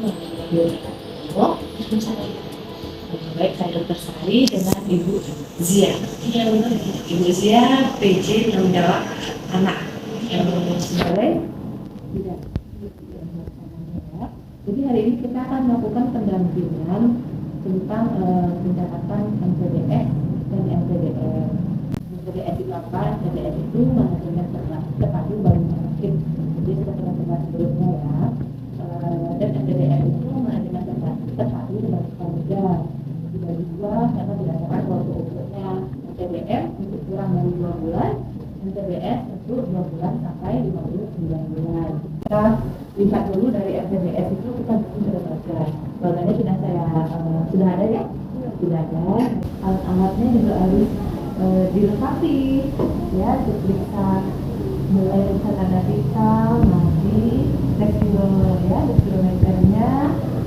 Oh, baik, saya Dr. Sari dengan Ibu Zia. Iya benar. Ibu Zia, PJ tanggung jawab anak sebagai tidak. Jadi hari ini kita akan melakukan pendampingan tentang pendekatan MTBS dan MTBS. MTBS itu apa? MTBS itu manajemen terpadu bagi penyakit. Jadi sudah pernah kita sebelumnya ya. Dan MTBS itu manajemen terpadu bagi keluarga. Dibagi dua karena berdasarkan waktu ukurnya. MTBM untuk kurang dari 2 bulan, MTBS untuk 2 bulan sampai 59 bulan. Kita lihat dulu dari MTBS itu kita sudah baca. Bagannya sudah ada ya? Sudah ada. Alat-alatnya juga harus dilengkapi ya, diperiksa mulai periksa tanda vital, nadi, dextrometernya,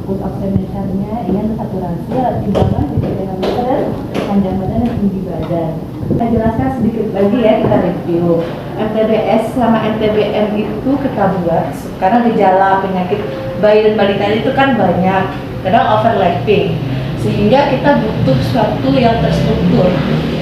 pulse oximeternya, ya, saturasi, alat timbangan, diameter, panjang badan dan tinggi badan. Kita jelaskan sedikit lagi ya, kita review. MTBS sama MTBM itu kita buat karena gejala penyakit bayi dan balita itu kan banyak, kadang overlapping, sehingga kita butuh sesuatu yang terstruktur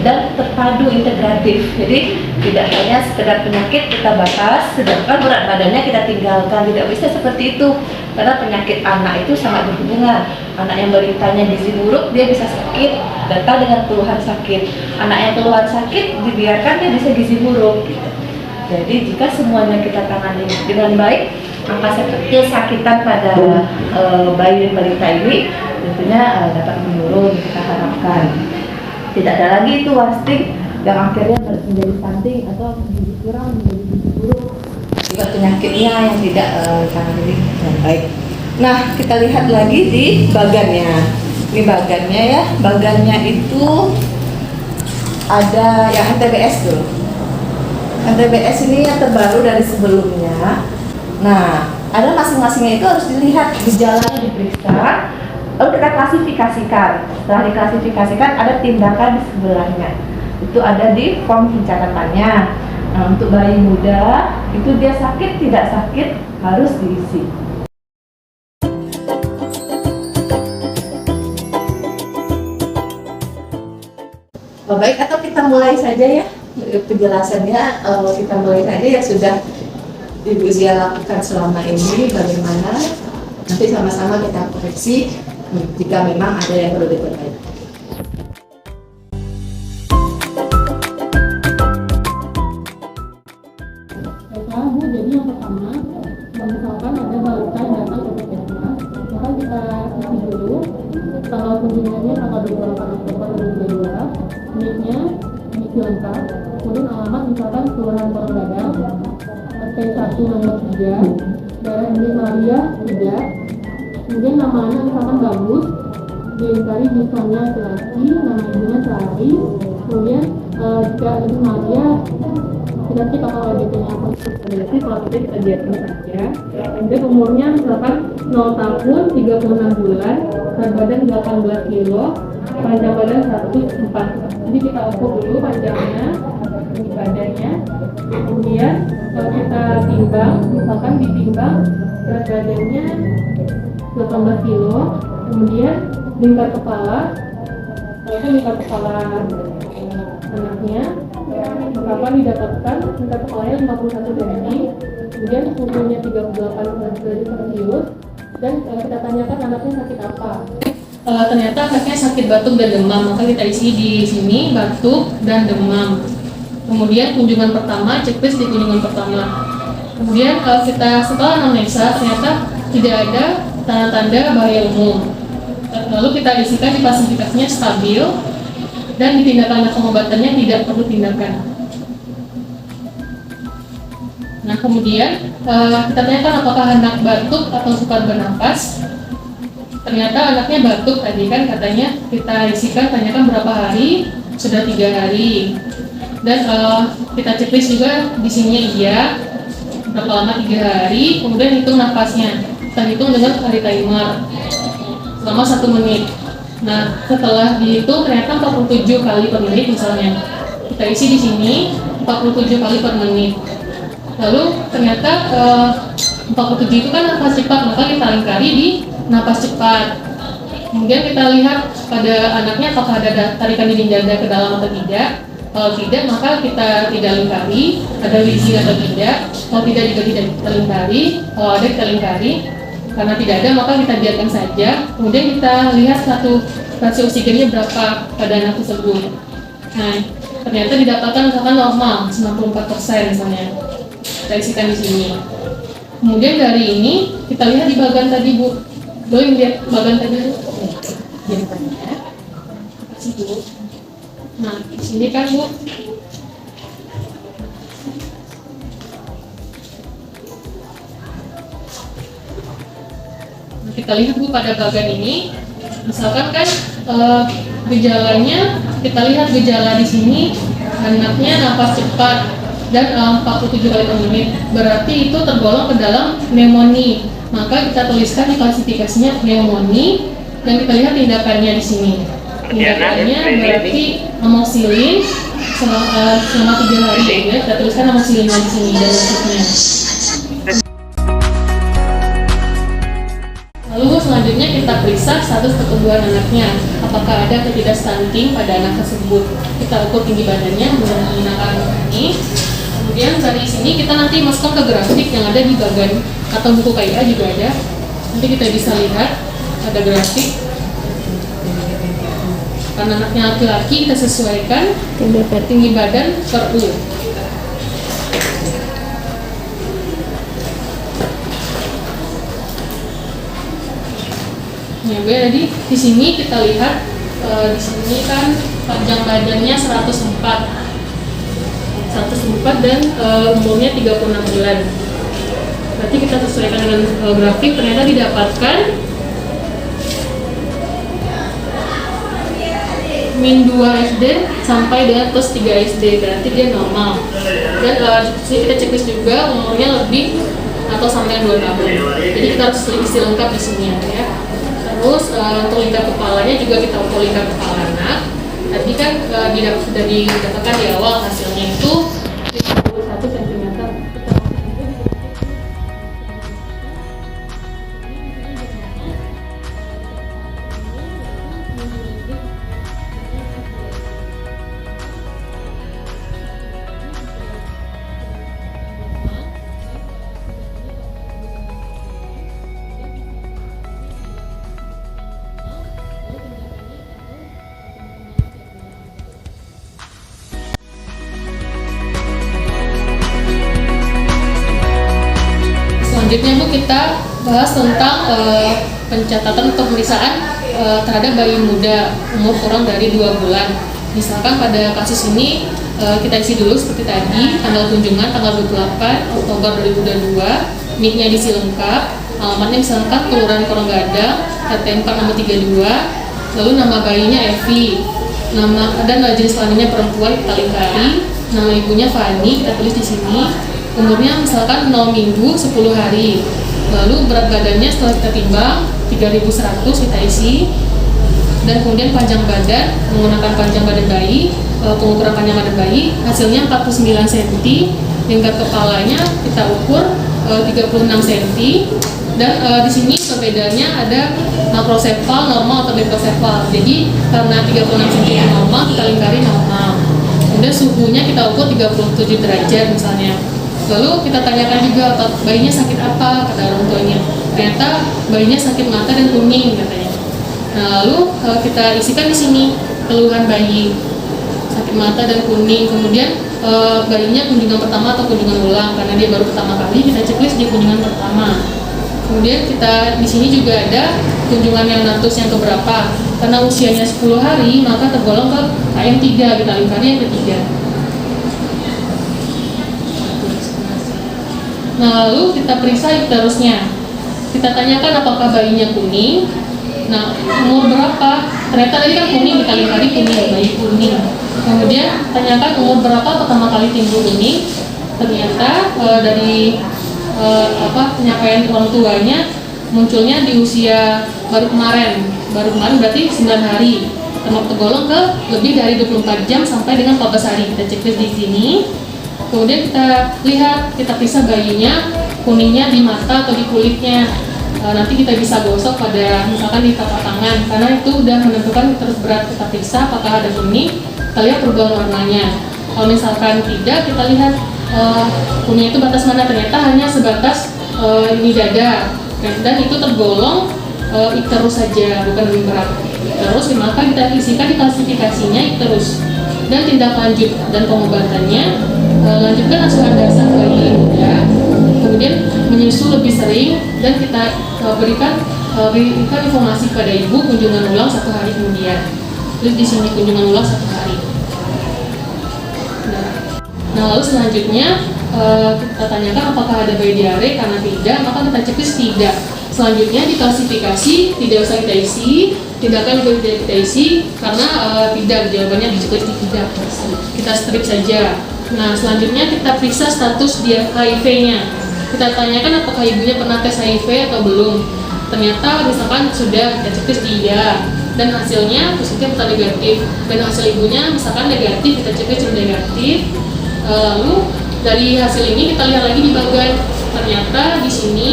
dan terpadu integratif. Jadi tidak hanya sekedar penyakit kita bahas, sedangkan berat badannya kita tinggalkan. Tidak bisa seperti itu, karena penyakit anak itu sangat berhubungan. Anak yang beritanya gizi buruk, dia bisa sakit, datang dengan keluhan sakit. Anak yang keluhan sakit, dibiarkan dia bisa gizi buruk. Jadi jika semuanya kita tangani dengan baik, angka kesakitan pada bayi dan balita ini tentunya dapat menurun, kita harapkan. Tidak ada lagi itu wasting yang akhirnya menjadi stunting atau gizi kurang menjadi gizi buruk. Juga penyakitnya yang tidak tangani dengan baik. Nah, kita lihat lagi di bagannya. Ini bagannya ya. Bagannya itu ada yang MTBS tuh. MTBS ini yang terbaru dari sebelumnya. Nah, ada masing-masingnya itu harus dilihat, gejalanya diperiksa, lalu kita klasifikasikan. Setelah diklasifikasikan, ada tindakan di sebelahnya. Itu ada di form pencatatannya. Nah, untuk bayi muda, itu dia sakit, tidak sakit, harus diisi. Baik, atau kita mulai saja ya penjelasannya. Kita mulai saja yang sudah Ibu Zia lakukan selama ini, bagaimana nanti sama-sama kita koreksi jika memang ada yang perlu diperbaiki. Bu, jadi yang pertama, misalkan ada balita yang datang ke puskesmas, maka kita isi dulu tanggal kunjungannya tanggal 28 Oktober 2022, NIK-nya lengkap, kemudian alamat misalkan Kelurahan Porong RT 1 nomor 3, daerah Umi Maria 3, kemudian nama anak misalkan bagus, diingkari bisanya laki, nama ibunya Sari, kemudian jika Umi Maria kita cek apakah ADP-nya apa. Jadi kalau kita dietkan saja. Kemudian umurnya misalkan 0 tahun 36 bulan, berat badan 18 kilo, panjang badan 104. Jadi kita ukur dulu panjangnya, badannya. Kemudian kalau kita timbang, misalkan ditimbang berat badannya 18 kilo, kemudian lingkar kepala, lingkar kepala anaknya berapa didapatkan, lingkar kepalanya 51 cm, kemudian suhunya 38 derajat Celcius, dan kita tanyakan anaknya sakit apa. Ternyata anaknya sakit batuk dan demam, maka kita isi di sini batuk dan demam. Kemudian kunjungan pertama, checklist di kunjungan pertama. Kemudian kita setelah anamnesa ternyata tidak ada tanda-tanda bahaya umum. Lalu kita isikan di klasifikasinya stabil dan di tindakan pengobatannya tidak perlu tindakan. Nah, kemudian kita tanyakan apakah anak batuk atau sukar bernapas. Ternyata anaknya batuk tadi kan katanya, kita isikan tanyakan berapa hari, sudah 3 hari. Dan kita checklist juga di sini iya, berapa lama 3 hari, kemudian hitung nafasnya. Kita hitung dengan hari timer selama 1 menit. Nah, setelah dihitung ternyata 47 kali per menit misalnya. Kita isi di sini 47 kali per menit. Lalu ternyata 47 itu kan nafas cepat, maka kita lingkari di nafas cepat. Kemudian kita lihat pada anaknya apakah ada tarikan dinding dada ke dalam atau tidak. Kalau tidak, maka kita tidak lingkari, ada wheezing atau tidak. Kalau tidak juga tidak kita lingkari. Kalau ada kita lingkari. Karena tidak ada, maka kita biarkan saja. Kemudian kita lihat rasio oksigennya berapa pada anak tersebut. Nah, ternyata didapatkan misalkan normal 94% misalnya. Kita isikan di sini. Kemudian dari ini kita lihat di bagian tadi, Bu. Boleh lihat bagian tadi? Jadi banyak. Kasih Bu. Nah, di sini kan Bu. Nah, kita lihat Bu pada bagian ini, misalkan kan gejalanya, kita lihat gejala di sini anaknya nafas cepat dan 47 kali per menit, berarti itu tergolong ke dalam pneumonia. Maka kita tuliskan di klasifikasinya pneumonia dan kita lihat tindakannya di sini. Tindakannya berarti amoxicillin selama 3 hari ya. Kita tuliskan amoxicillinnya di sini dan dosisnya. Lalu selanjutnya kita periksa status pertumbuhan anaknya, apakah ada atau tidak stunting pada anak tersebut. Kita ukur tinggi badannya menggunakan ini. Kemudian dari sini kita nanti masukkan ke grafik yang ada di bagian atau buku KIA juga ada. Nanti kita bisa lihat ada grafik. Karena anaknya laki-laki kita sesuaikan tinggi badan per U. Nah, jadi di sini kita lihat di sini kan panjang badannya 104 dan umurnya 36 bulan. Berarti kita sesuaikan dengan grafik, ternyata didapatkan min 2 SD sampai dengan plus 3 SD, berarti dia normal. Dan di sini kita checklist juga umurnya lebih atau sampai 2 tahun. Jadi kita harus isi lengkap di sini ya. Terus untuk lingkar kepalanya juga kita ukur lingkar kepala anak. Tadi kan sudah didapatkan di awal hasilnya itu 1 cm. Selanjutnya Bu, kita bahas tentang pencatatan atau pemeriksaan terhadap bayi muda umur kurang dari 2 bulan. Misalkan pada kasus ini kita isi dulu seperti tadi, tanggal kunjungan tanggal 28 Oktober 2022, NIK-nya diisi lengkap, alamatnya bisa lengkap, Kelurahan Koronggadang, RT 4 nomor 32, lalu nama bayinya Evi, nama dan jenis kelaminnya perempuan kita lingkari, nama ibunya Fani kita tulis di sini. Umurnya misalkan 0 minggu 10 hari. Lalu berat badannya setelah kita timbang 3100 kita isi. Dan kemudian panjang badan menggunakan panjang badan bayi, pengukuran panjang badan bayi hasilnya 49 cm. Lingkar kepalanya kita ukur 36 cm. Dan di sini perbedaannya ada makrosefal, normal atau mikrosefal. Jadi karena 36 cm normal kita lingkari normal. Kemudian suhunya kita ukur 37 derajat misalnya. Lalu kita tanyakan juga bayinya sakit apa, kata orang tuanya. Ternyata bayinya sakit mata dan kuning katanya. Nah, lalu kita isikan di sini keluhan bayi sakit mata dan kuning. Kemudian bayinya kunjungan pertama atau kunjungan ulang karena dia baru pertama kali, kita checklist di kunjungan pertama. Kemudian kita di sini juga ada kunjungan neonatus yang keberapa. Karena usianya 10 hari maka tergolong ke KM3, kita lingkari yang ketiga. Nah, lalu kita periksa uterusnya. Kita tanyakan apakah bayinya kuning. Nah, umur berapa? Ternyata tadi kan kuning, kita lingkari kuning, bayi kuning. Kemudian tanyakan umur berapa pertama kali timbul kuning. Ternyata dari penyampaian orang tuanya munculnya di usia baru kemarin berarti 9 hari. Tergolong ke lebih dari 24 jam sampai dengan 14 hari. Kita checklist di sini. Kemudian kita lihat, kita periksa bayinya kuningnya di mata atau di kulitnya. Nanti kita bisa gosok pada misalkan di telapak tangan, karena itu udah menentukan terus berat. Kita periksa apakah ada kuning, kita lihat perubahan warnanya. Kalau misalkan tidak, kita lihat kuning itu batas mana, ternyata hanya sebatas ini dada, dan itu tergolong icterus saja, bukan lebih berat. Terus maka kita isikan di klasifikasinya icterus. Dan tindak lanjut dan pengobatannya, lanjutkan asuhan dasar bayi ya. Kemudian menyusu lebih sering, dan kita berikan informasi kepada ibu kunjungan ulang 1 hari kemudian. Terus di sini kunjungan ulang 1 hari. Nah lalu selanjutnya kita tanyakan apakah ada bayi diare. Karena tidak, maka kita checklist tidak. Selanjutnya di klasifikasi tidak usah kita isi, tindakan juga tidak kita isi karena tidak, jawabannya di checklist tidak. Kita strip saja. Nah selanjutnya kita periksa status dia HIV-nya. Kita tanyakan apakah ibunya pernah tes HIV atau belum. Ternyata misalkan sudah, kita checklist tidak, dan hasilnya positif atau negatif. Dan hasil ibunya misalkan negatif, kita checklist sudah negatif. Lalu dari hasil ini kita lihat lagi di bagian, ternyata di sini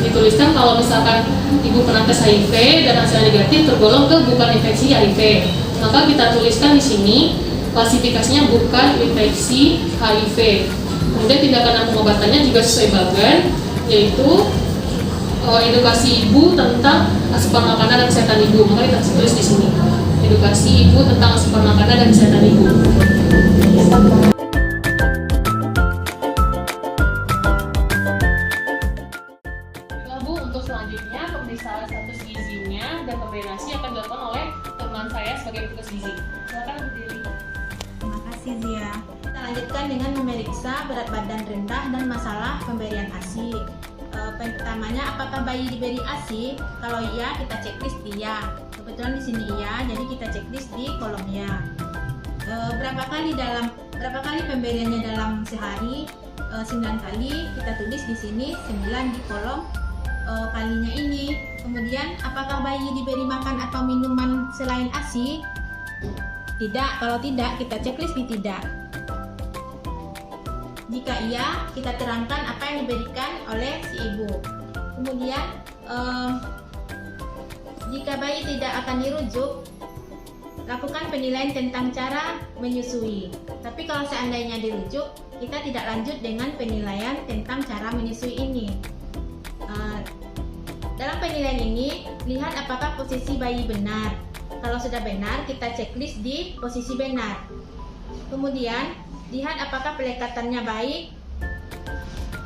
dituliskan kalau misalkan ibu pernah tes HIV dan hasilnya negatif, tergolong ke bukan infeksi HIV. Maka kita tuliskan di sini klasifikasinya bukan infeksi HIV. Kemudian tindakan dan pengobatannya juga sesuai bagan, yaitu edukasi ibu tentang asupan makanan dan kesehatan ibu. Maka kita tulis di sini edukasi ibu tentang asupan makanan dan kesehatan ibu. Selanjutnya pemeriksaan status gizinya dan pemberian ASI akan dilakukan oleh teman saya sebagai petugas gizi. Silakan Bu Dewi. Terima kasih Zia. Kita lanjutkan dengan memeriksa berat badan rendah dan masalah pemberian ASI. Pertamanya, apakah bayi diberi ASI? Kalau iya, kita checklist iya. Kebetulan di sini iya, jadi kita checklist di kolom ya. Berapa kali pemberiannya dalam sehari? 9 kali. Kita tulis di sini 9 di kolom kalinya ini. Kemudian apakah bayi diberi makan atau minuman selain ASI? Tidak. Kalau tidak, kita checklist di tidak. Jika iya, kita terangkan apa yang diberikan oleh si ibu. Kemudian jika bayi tidak akan dirujuk, lakukan penilaian tentang cara menyusui. Tapi kalau seandainya dirujuk, kita tidak lanjut dengan penilaian tentang cara menyusui ini. Dalam penilaian ini, lihat apakah posisi bayi benar. Kalau sudah benar, kita checklist di posisi benar. Kemudian, lihat apakah pelekatannya baik.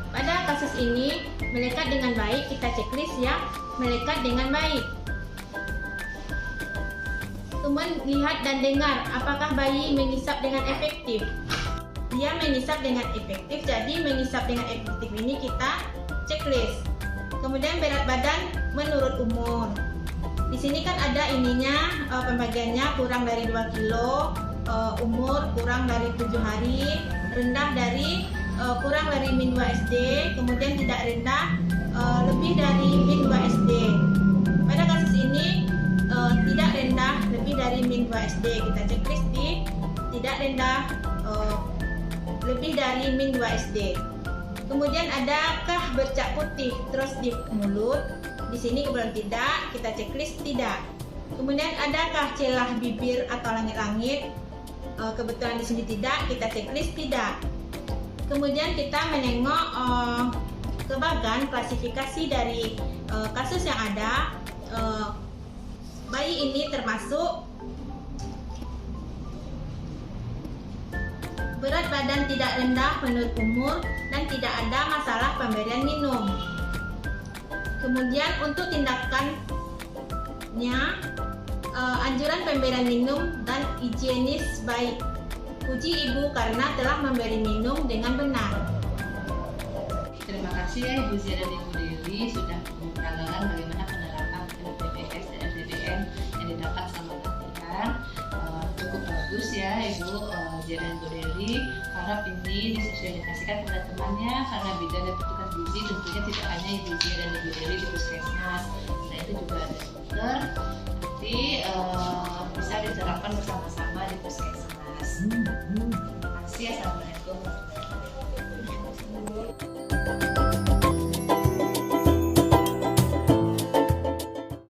Pada kasus ini, melekat dengan baik, kita checklist yang melekat dengan baik. Kemudian, lihat dan dengar apakah bayi mengisap dengan efektif. Dia mengisap dengan efektif, jadi mengisap dengan efektif ini kita checklist. Kemudian berat badan menurut umur. Di sini kan ada ininya, pembagiannya kurang dari 2 kilo, umur kurang dari 7 hari, rendah dari kurang dari min 2 SD, kemudian tidak rendah lebih dari min 2 SD. Pada kasus ini tidak rendah lebih dari min 2 SD, kita checklist di tidak rendah lebih dari min 2 SD. Kemudian adakah bercak putih terus di mulut? Di sini kebetulan tidak, kita checklist tidak. Kemudian adakah celah bibir atau langit-langit? Kebetulan di sini tidak, kita checklist tidak. Kemudian kita menengok ke bagan klasifikasi dari kasus yang ada. Bayi ini termasuk berat badan tidak rendah menurut umur dan tidak ada masalah pemberian minum. Kemudian untuk tindakannya, anjuran pemberian minum dan higienis baik. Puji ibu karena telah memberi minum dengan benar. Terima kasih ya Ibu Zia dan Ibu Dewi sudah menerangkan bagaimana penerapan LPDS dan LPDM yang didapat sama latihan. Cukup bagus ya Ibu Zia dan Ibu Dewi. Harap ini disosialisasikan kepada temannya, karena bidan dan petugas gizi tentunya tidak hanya Ibu Zia dan Ibu Dewi di puskesmas. Nah itu juga ada dokter. Nanti bisa diterapkan bersama-sama di puskesmas. Terima kasih. Assalamualaikum.